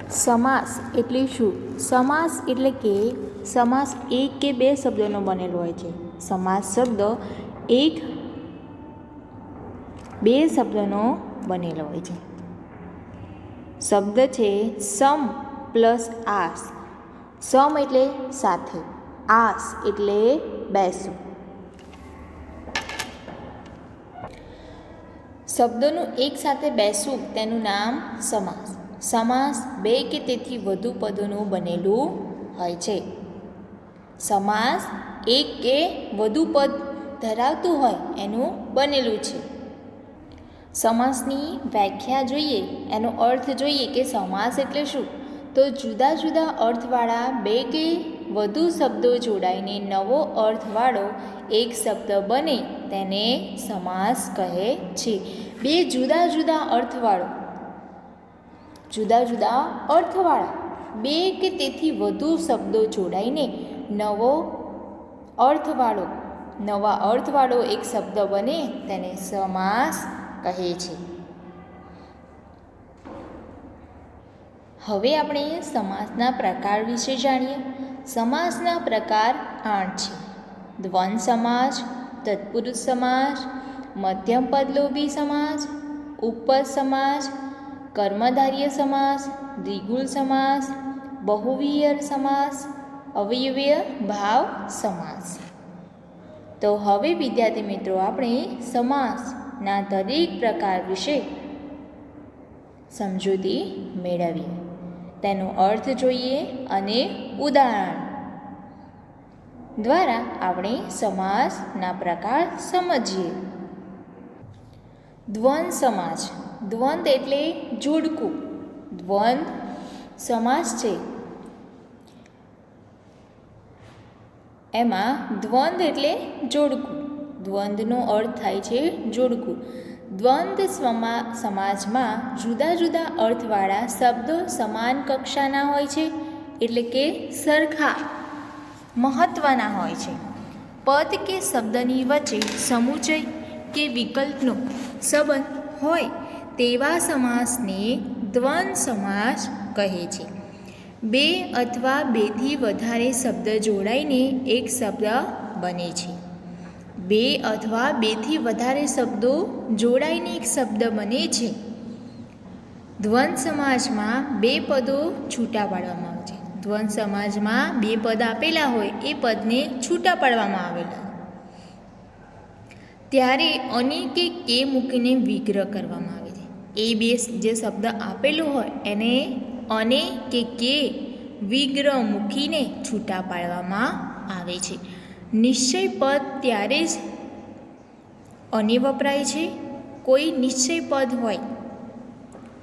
સમાસ એટલે શું? સમાસ એટલે કે સમાસ એક કે બે શબ્દોનો બનેલો હોય છે. સમાસ શબ્દ એક બે શબ્દનો બનેલો હોય છે. શબ્દ છે સમ પ્લસ આસ. સમ એટલે સાથે, આસ એટલે બેસવું. શબ્દોનું એક સાથે બેસવું તેનું નામ સમાસ. સમાસ બે કે તેથી વધુ પદોનું બનેલું હોય છે. સમાસ એક કે વધુ પદ ધરાવતું હોય એનું બનેલું છે. સમાસની વ્યાખ્યા જોઈએ, એનો અર્થ જોઈએ કે સમાસ એટલે શું? તો જુદા જુદા અર્થવાળા બે કે વધુ શબ્દો જોડાઈને નવો અર્થવાળો એક શબ્દ બને તેને સમાસ કહે છે. બે જુદા જુદા અર્થવાળા બે કે તેથી વધુ શબ્દો જોડાઈને નવા અર્થવાળો એક શબ્દ બને તેને સમાસ કહે છે. હવે આપણે સમાસના પ્રકાર વિશે જાણીએ. સમાસના પ્રકાર 8 છે. દ્વંદ્વ સમાસ, તત્પુરુષ સમાસ, મધ્યમ પદલોભી સમાસ, ઉપપદ સમાસ, કર્મધારય સમાસ, દ્વિગુણ સમાસ, બહુવ્રીહિ સમાસ, અવયવીય ભાવ સમાસ. તો હવે વિદ્યાર્થી મિત્રો આપણે સમાસના દરેક પ્રકાર વિશે સમજૂતી મેળવીએ, તેનો અર્થ જોઈએ અને ઉદાહરણ દ્વારા આપણે સમાસના પ્રકાર સમજીએ. દ્વંદ્વ સમાસ. દ્વંદ્વ એટલે જોડકું. દ્વંદ્વ સમાસ છે એમાં દ્વંદ્વ એટલે જોડકું. દ્વંદ્વનો અર્થ થાય છે જોડકું. દ્વંદ્વ સમાસમાં જુદા જુદા અર્થવાળા શબ્દો સમાન કક્ષાના હોય છે, એટલે કે સરખા મહત્ત્વના હોય છે. પદ કે શબ્દની વચ્ચે સમુચય કે વિકલ્પનો સંબંધ હોય તેવા સમાસને દ્વંદ્વ સમાસ કહે છે. બે અથવા બેથી વધારે શબ્દ જોડાઈને એક શબ્દ બને છે. બે અથવા બેથી વધારે શબ્દો જોડાઈને એક શબ્દ બને છે. દ્વંદ્વ સમાસમાં બે પદો છૂટા પાડવામાં આવે છે. દ્વંદ્વ સમાસમાં બે પદ આપેલા હોય એ પદને છૂટા પાડવામાં આવેલા ત્યારે અને કે મૂકીને વિગ્રહ કરવામાં આવે છે. એ બે જે શબ્દ આપેલો હોય એને અને કે વિગ્રહ મૂકીને છૂટા પાડવામાં આવે છે. નિશ્ચય પદ ત્યારે જ અને વપરાય છે. કોઈ નિશ્ચય પદ હોય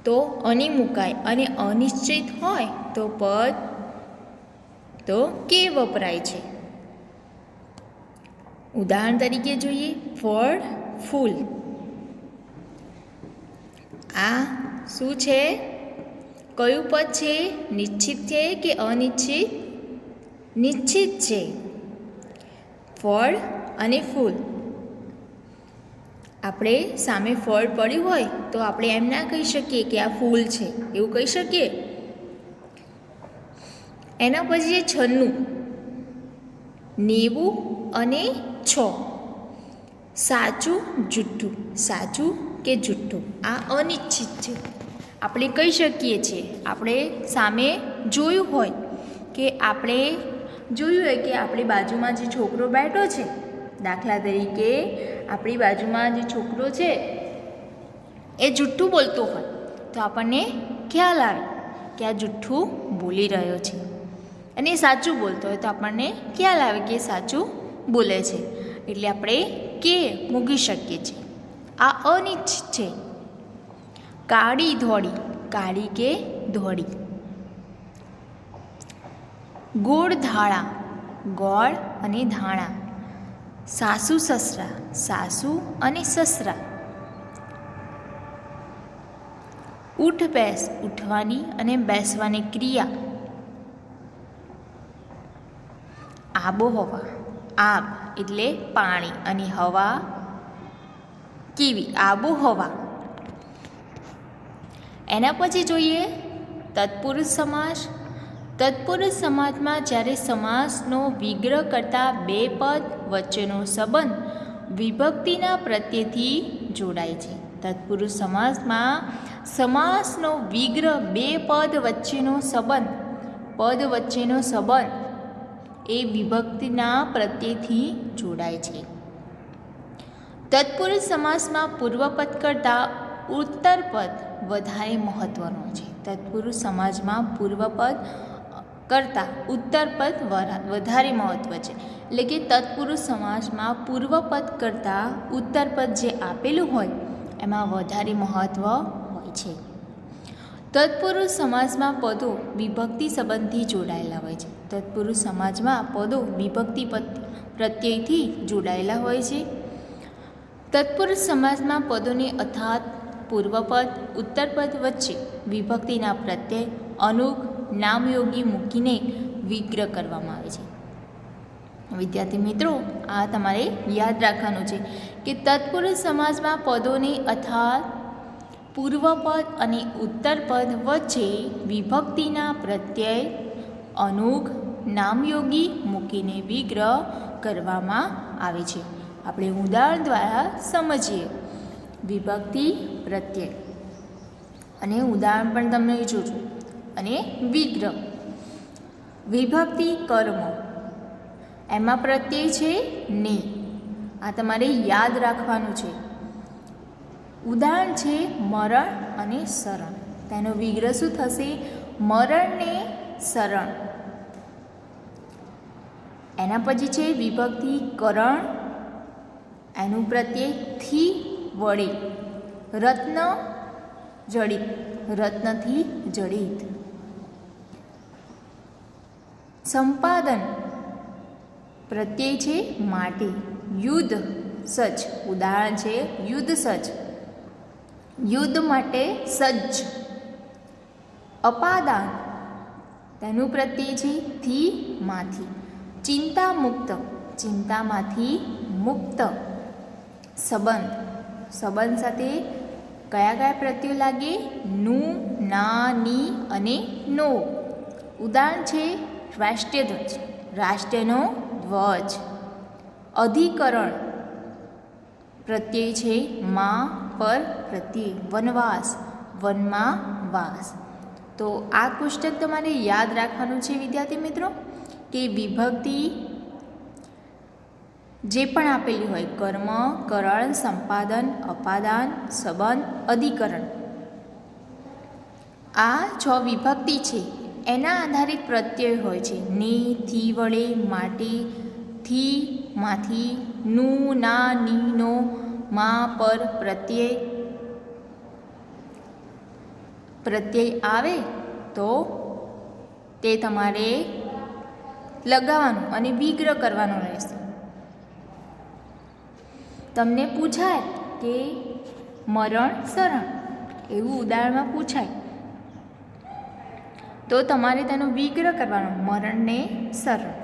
તો અને મુકાય અને અનિશ્ચિત હોય તો પદ તો કે વપરાય છે. ઉદાહરણ તરીકે જોઈએ, ફળ, ફૂલ. આ શું છે? કયું પદ છે? નિશ્ચિત છે કે અનિશ્ચિત? નિશ્ચિત છે. ફળ અને ફૂલ. આપણે સામે ફળ પડ્યું હોય તો આપણે એમ ના કહી શકીએ કે આ ફૂલ છે, એવું કહી શકીએ? એના પછી 96, 90 અને 6. સાચું, જૂઠું. સાચું કે જૂઠું આ અનિશ્ચિત છે. આપણે કહી શકીએ છીએ, આપણે સામે જોયું હોય કે આપણી બાજુમાં જે છોકરો બેઠો છે, દાખલા તરીકે આપણી બાજુમાં જે છોકરો છે એ જૂઠું બોલતો હોય તો આપણને ખ્યાલ આવે કે આ જૂઠું બોલી રહ્યો છે, અને એ સાચું બોલતો હોય તો આપણને ખ્યાલ આવે કે એ સાચું બોલે છે. એટલે આપણે કે મૂકી શકીએ છીએ. આ અનિશ્ચિત છે. કાળી, ધોળી. કાળી કે ધોળી. ગોળ, ધાણા. ગોળ અને ધાણા. સાસુ, સસરા. સાસુ અને સસરા. ઉઠ, બેસ. ઉઠવાની અને બેસવાની ક્રિયા. આબોહવા. આબ એટલે પાણી અને હવા કેવી? આબોહવા. એના પછી જોઈએ તત્પુરુષ સમાસ. તત્પુરુષ સમાસમાં જ્યારે સમાસનો વિગ્રહ કરતા બે પદ વચ્ચેનો સંબંધ વિભક્તિના પ્રત્યયથી જોડાય છે. તત્પુરુષ સમાસમાં સમાસનો વિગ્રહ બે પદ વચ્ચેનો સંબંધ એ વિભક્તિના પ્રત્યયથી જોડાય છે. તત્પુરુષ સમાસમાં પૂર્વપદ કરતાં ઉત્તરપદ વધારે મહત્વનું છે. તત્પુરુષ સમાસમાં પૂર્વપદ કરતાં ઉત્તરપદ વધારે મહત્વ છે. એટલે કે તત્પુરુષ સમાસમાં પૂર્વપદ કરતાં ઉત્તરપદ જે આપેલું હોય એમાં વધારે મહત્વ હોય છે. તત્પુરુષ સમાસમાં પદો વિભક્તિ સંબંધથી જોડાયેલા હોય છે. તત્પુરુષ સમાસમાં પદો વિભક્તિ પ્રત્યયથી જોડાયેલા હોય છે. તત્પુરુષ સમાસમાં પદોને અર્થાત પૂર્વપદ ઉત્તરપદ વચ્ચે વિભક્તિના પ્રત્યય અનુક નામયોગી મૂકીને વિગ્રહ કરવામાં આવે છે. વિદ્યાર્થી મિત્રો, આ તમારે યાદ રાખવાનું છે કે તત્પુરુષ સમાસમાં પદોને અર્થાત પૂર્વપદ અને ઉત્તરપદ વચ્ચે વિભક્તિના પ્રત્યય અનુક નામયોગી મૂકીને વિગ્રહ કરવામાં આવે છે. આપણે ઉદાહરણ દ્વારા સમજીએ વિભક્તિ પ્રત્યય અને ઉદાહરણ પણ તમને જોજો. અને વિગ્રહ. વિભક્તિ કર્મ એમાં પ્રત્યય છે ને, આ તમારે યાદ રાખવાનું છે. ઉદાહરણ છે મરણ અને શરણ. તેનો વિગ્રહ શું થશે? મરણ ને શરણ. એના પછી છે વિભક્તિ કરણ, એનું પ્રત્યય થી વડે. રત્ન જડિત, રત્નથી જડિત. સંપાદન પ્રત્યય છે માટે. યુદ્ધ સજ્જ, ઉદાહરણ છે યુદ્ધ સજ્જ, યુદ્ધ માટે સજ્જ. અપાદાન તેનું પ્રત્યય છે થી માંથી. ચિંતા મુક્ત, ચિંતામાંથી મુક્ત. સંબંધ, સંબંધ સાથે કયા કયા પ્રત્યયો લાગે? નું, ના, ની અને નો. ઉદાહરણ છે રાષ્ટ્રધ્વજ, રાષ્ટ્રનો ધ્વજ. અધિકરણ પ્રત્યય છે માં પર પ્રત્યય. વનવાસ, વનમાં વાસ. તો આ કોષ્ટક તમારે યાદ રાખવાનું છે વિદ્યાર્થી મિત્રો કે વિભક્તિ જે પણ આપેલી હોય કર્મ, કરણ, સંપાદન, અપાદાન, સંબંધ, અધિકરણ, આ 6 વિભક્તિ છે એના આધારિત પ્રત્યય હોય છે. ને, થી વડે, માટે, થી માંથી, નું, ના, ની, નો, માં પર પ્રત્યય આવે તો તે તમારે લગાવવાનું અને વિગ્રહ કરવાનો રહેશે. તમને પૂછાય કે મરણ શરણ એવું ઉદાહરણમાં પૂછાય તો તમારે તેનો વિગ્રહ કરવાનો, મરણ ને શરણ.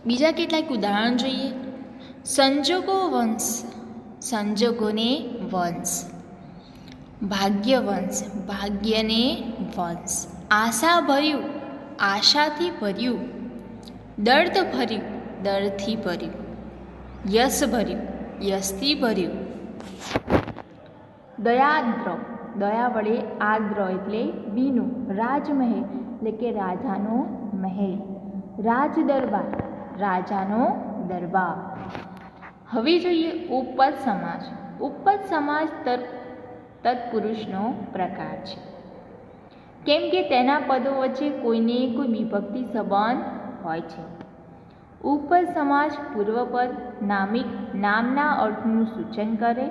બીજા કેટલાક ઉદાહરણ જોઈએ. સંજોગો વંશ, સંજોગોને વંશ. ભાગ્યવંશ, ભાગ્યને વંશ. આશા ભર્યું, આશાથી ભર્યું. દર્દ ભર્યું, દર્દથી ભર્યું. યશ ભર્યું, યશથી ભર્યું. દયાદ્ર, દયા વડે આદ્ર એટલે ભીનું. રાજમહેલ એટલે કે રાજાનો મહેલ. રાજ દરબાર, રાજાનો દરબાર. હવે જોઈએ ઉપપદ સમાસ. ઉપપદ સમાસ તત્પુરુષનો પ્રકાર છે, કેમ કે તેના પદો વચ્ચે કોઈને કોઈ વિભક્તિ સંબંધ હોય છે. ઉપપદ સમાસ પૂર્વપદ નામિક નામના અર્થનું સૂચન કરે.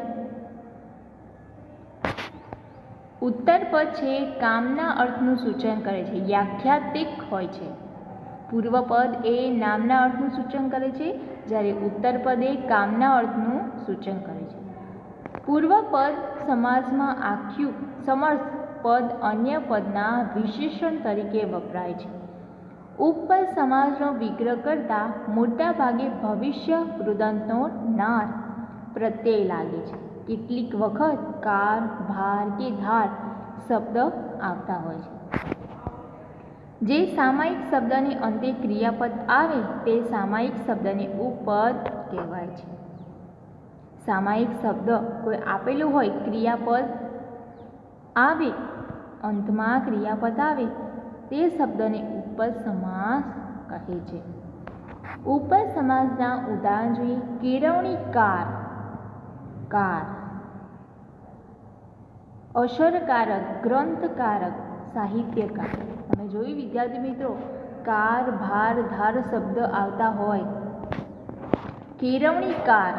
ઉત્તરપદ છે કામના અર્થનું સૂચન કરે છે, વ્યાખ્યાતિક હોય છે. પૂર્વપદ એ નામના અર્થનું સૂચન કરે છે, જ્યારે ઉત્તરપદ એ કામના અર્થનું સૂચન કરે છે. પૂર્વપદ સમાસમાં આખ્યું સમર્થ પદ અન્ય પદના વિશેષણ તરીકે વપરાય છે. ઉપપદ સમાસનો વિગ્રહ કરતાં મોટા ભાગે ભવિષ્ય કૃદંતનો નાર પ્રત્યય લાગે છે. કેટલીક વખત કાર, ભાર કે ધાર શબ્દ આવતા હોય છે. જે સામાયિક શબ્દને અંતે ક્રિયાપદ આવે તે સામાયિક શબ્દને ઉપપદ કહેવાય છે. સામાયિક શબ્દ કોઈ આપેલું હોય, ક્રિયાપદ આવે, અંતમાં ક્રિયાપદ આવે તે શબ્દને ઉપપદ સમાસ કહે છે. ઉપપદ સમાસના ઉદાહરણ જોઈએ. કેળવણીકાર, કાર. અસરકારક, ગ્રંથકારક, સાહિત્યકાર. તમે જોયું વિદ્યાર્થી મિત્રો, કાર, ભાર, ધાર શબ્દ આવતા હોય. કેળવણીકાર,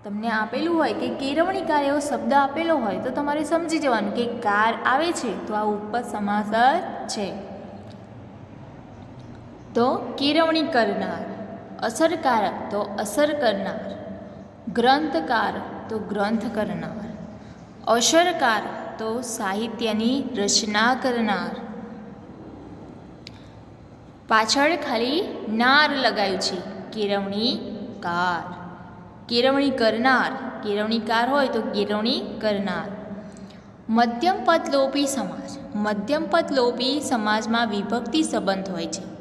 તમને આપેલું હોય કે કેળવણીકાર એવો શબ્દ આપેલો હોય તો તમારે સમજી જવાનું કે કાર આવે છે તો આ ઉપપદ સમાસ જ છે. તો કેળવણી કરનાર. અસરકારક તો અસર કરનાર. ગ્રંથકાર તો ગ્રંથ કરનાર. અસરકાર તો સાહિત્યની રચના કરનાર. પાછળ ખાલી નાર લગાવ્યું છે. કેળવણીકાર. કેળવણી કરનાર, કેળવણીકાર હોય તો કેળવણી કરનાર. મધ્યમપદ લોપી સમાસ. મધ્યમપદ લોપી સમાસમાં વિભક્તિ સંબંધ હોય છે.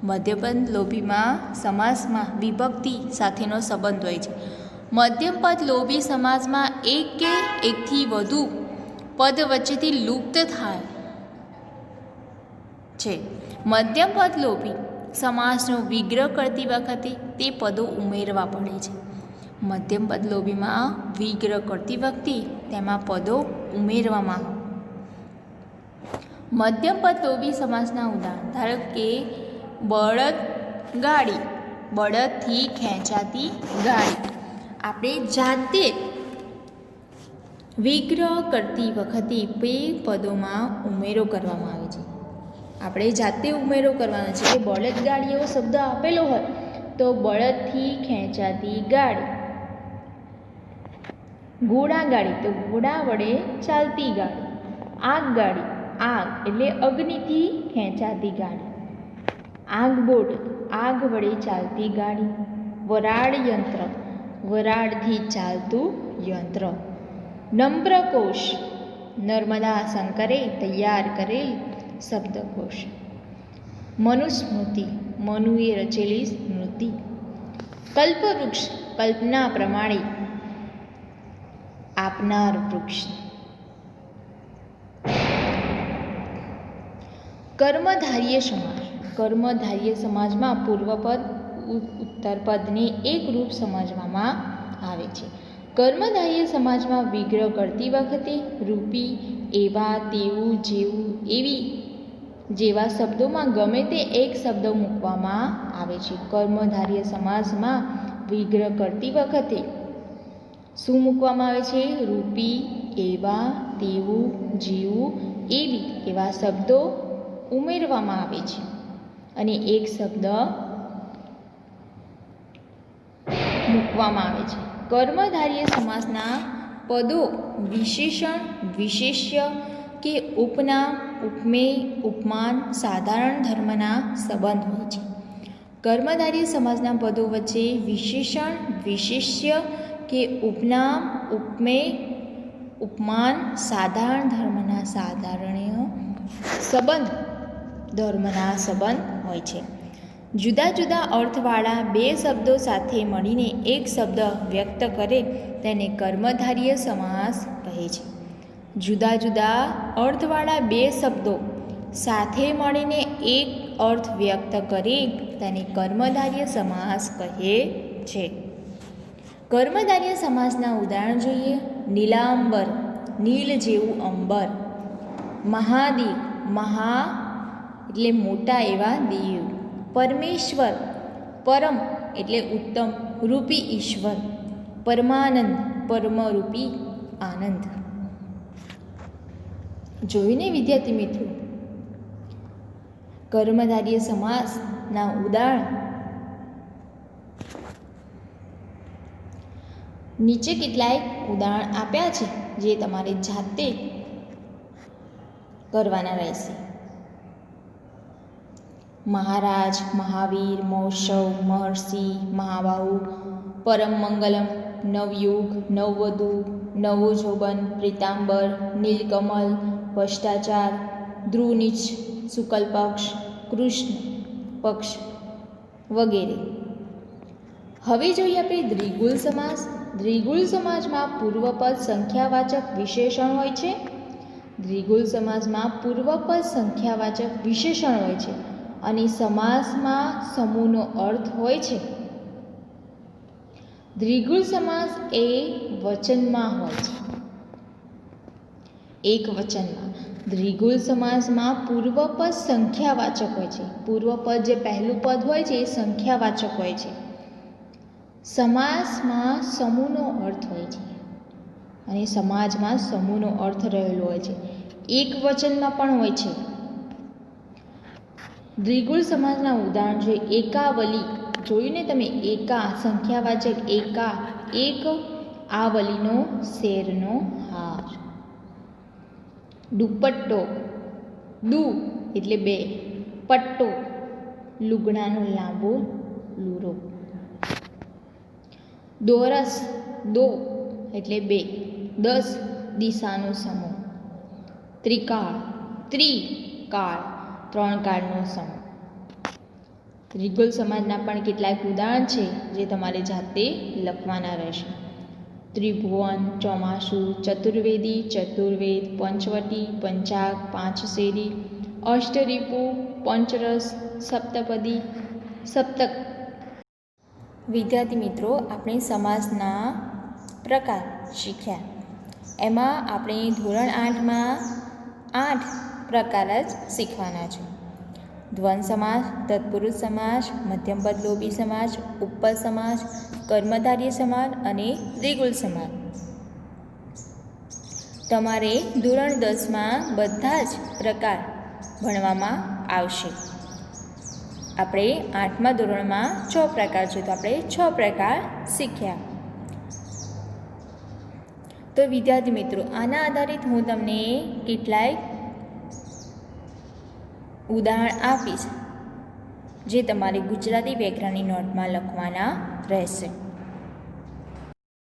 મધ્યપદ લોપીમાં સમાસમાં વિભક્તિ સાથેનો સંબંધ હોય છે. મધ્યમપદ લોપી સમાસમાં એક કે એકથી વધુ પદ વચ્ચેથી લુપ્ત થાય છે. મધ્યમપદ લોપી સમાસનો વિગ્રહ કરતી વખતે તે પદો ઉમેરવા પડે છે. મધ્યમપદ લોપીમાં વિગ્રહ કરતી વખતે તેમાં પદો ઉમેરવામાં આવે. મધ્યમપદ લોપી સમાસના ઉદાહરણ, ધારો કે બળદ ગાડી, બળદથી ખેંચાતી ગાડી. આપણે જાતે વિગ્રહ કરતી વખતે બે પદોમાં ઉમેરો કરવામાં આવે છે. આપણે જાતે ઉમેરો કરવાનો છે કે બળદગાડી એવો શબ્દ આપેલો હોય તો બળદથી ખેંચાતી ગાડી. ઘોડાગાડી તો ઘોડા વડે ચાલતી ગાડી. આગગાડી, આગ એટલે અગ્નિથી ખેંચાતી ગાડી. આગબોટ, આગ વડે ચાલતી ગાડી. વરાળ યંત્ર, વરાળથી ચાલતું યંત્ર. નમ્રકોશ, નર્મદા શંકરે તૈયાર કરેલ શબ્દકોશ. મનુસ્મૃતિ, મનુએ રચેલી સ્મૃતિ. કલ્પવૃક્ષ, કલ્પના પ્રમાણે આપનાર વૃક્ષ. કર્મધારય સમાસ. કર્મધારય સમાસમાં પૂર્વપદ ઉત્તરપદને એકરૂપ સમજવામાં આવે છે. કર્મધારય સમાસમાં વિગ્રહ કરતી વખતે રૂપી, એવા, તેવું, જેવું, એવી જેવા શબ્દોમાં ગમે તે એક શબ્દ મૂકવામાં આવે છે. કર્મધારય સમાસમાં વિગ્રહ કરતી વખતે શું મૂકવામાં આવે છે? રૂપી, એવા, તેવું, જેવું, એવી એવા શબ્દો ઉમેરવામાં આવે છે અને એક શબ્દ મૂકવામાં આવે છે. કર્મધારય સમાસના પદો વિશેષણ, વિશેષ્ય કે ઉપનામ, ઉપમેય, ઉપમાન, સાધારણ ધર્મના સંબંધ હોય છે. કર્મધારય સમાસના પદો વચ્ચે વિશેષણ, વિશેષ્ય કે ઉપનામ, ઉપમેય, ઉપમાન, સાધારણ ધર્મના સંબંધ હોય છે. જુદા જુદા અર્થવાળા બે શબ્દો સાથે મળીને એક શબ્દ વ્યક્ત કરે તેને કર્મધારય સમાસ કહે છે. જુદા જુદા અર્થવાળા બે શબ્દો સાથે મળીને એક અર્થ વ્યક્ત કરે તેને કર્મધારય સમાસ કહે છે. કર્મધારય સમાસના ઉદાહરણ જોઈએ. નીલાંબર, નીલ જેવું અંબર. મહાદેવ, મહા એટલે મોટા એવા દેવ. પરમેશ્વર, પરમ એટલે ઉત્તમ રૂપી ઈશ્વર. પરમાનંદ, પરમરૂપી આનંદ. જોઈને વિદ્યાર્થી મિત્રો, કર્મધારય સમાસના ઉદાહરણ નીચે કેટલાય ઉદાહરણ આપ્યા છે જે તમારે જાતે કરવાના રહેશે. મહારાજ, મહાવીર, મહોત્સવ, મહર્ષિ, મહાબાહુ, પરમ મંગલમ, નવયુગ, નવવધુ, નવો જોબન, પ્રીતાંબર, નીલકમલ, ભ્રષ્ટાચાર, ધ્રુવનીચ, શુક્લ પક્ષ, કૃષ્ણ પક્ષ વગેરે. હવે જોઈએ આપણે દ્વિગુલ સમાસ. દ્વિગુલ સમાસમાં પૂર્વપદ સંખ્યાવાચક વિશેષણ હોય છે. દ્વિગુલ સમાસમાં પૂર્વપદ સંખ્યાવાચક વિશેષણ હોય છે અને સમાસમાં સમૂહનો અર્થ હોય છે. દ્વિગુલ સમાસ એ વચનમાં હોય છે, એક વચનમાં. દ્વિગુલ સમાસમાં પૂર્વપદ સંખ્યાવાચક હોય છે. પૂર્વપદ જે પહેલું પદ હોય છે એ સંખ્યાવાચક હોય છે. સમાસમાં સમૂહનો અર્થ હોય છે અને સમાજમાં સમૂહનો અર્થ રહેલો હોય છે. એક વચનમાં પણ હોય છે. દ્વિગુલ સમાસના ઉદાહરણ છે એકાવલી. જોયું ને તમે, એકા સંખ્યાવાચક, એકા એક, આવલીનો શેરનો હાર. દુપટ્ટો, દુ એટલે બે, પટ્ટો લુગડાનો લાંબો લૂરો. દોરસ, દો એટલે બે, 10 દિશાનો સમૂહ. ત્રિકાળ, ત્રિકાળ 3 કાળનો સમૂહ. દ્વિગુલ સમાસના પણ કેટલાક ઉદાહરણ છે જે તમારે જાતે લખવાના રહેશે. ત્રિભુવન, ચોમાસું, ચતુર્વેદી, ચતુર્વેદ, પંચવટી, પંચાગ, પાંચશેરી, અષ્ટરીપુ, પંચરસ, સપ્તપદી, સપ્તક. વિદ્યાર્થી મિત્રો, આપણે સમાસના પ્રકાર શીખ્યા. એમાં આપણે ધોરણ 8માં 8 પ્રકાર જ શીખવાના છે. દ્વંદ સમાસ, તત્પુરુષ સમાસ, મધ્યમપદ લોભી સમાસ, ઉપપદ સમાસ, કર્મધારય સમાસ અને દ્વિગુલ સમાસ. તમારે ધોરણ 10માં બધા જ પ્રકાર ભણવામાં આવશે. આપણે 8મા ધોરણમાં 6 પ્રકાર છે, તો આપણે 6 પ્રકાર શીખ્યા. તો વિદ્યાર્થી મિત્રો, આના આધારિત હું તમને કેટલાય ઉદાહરણ આપીશ જે તમારે ગુજરાતી વ્યાકરણની નોટમાં લખવાના રહેશે.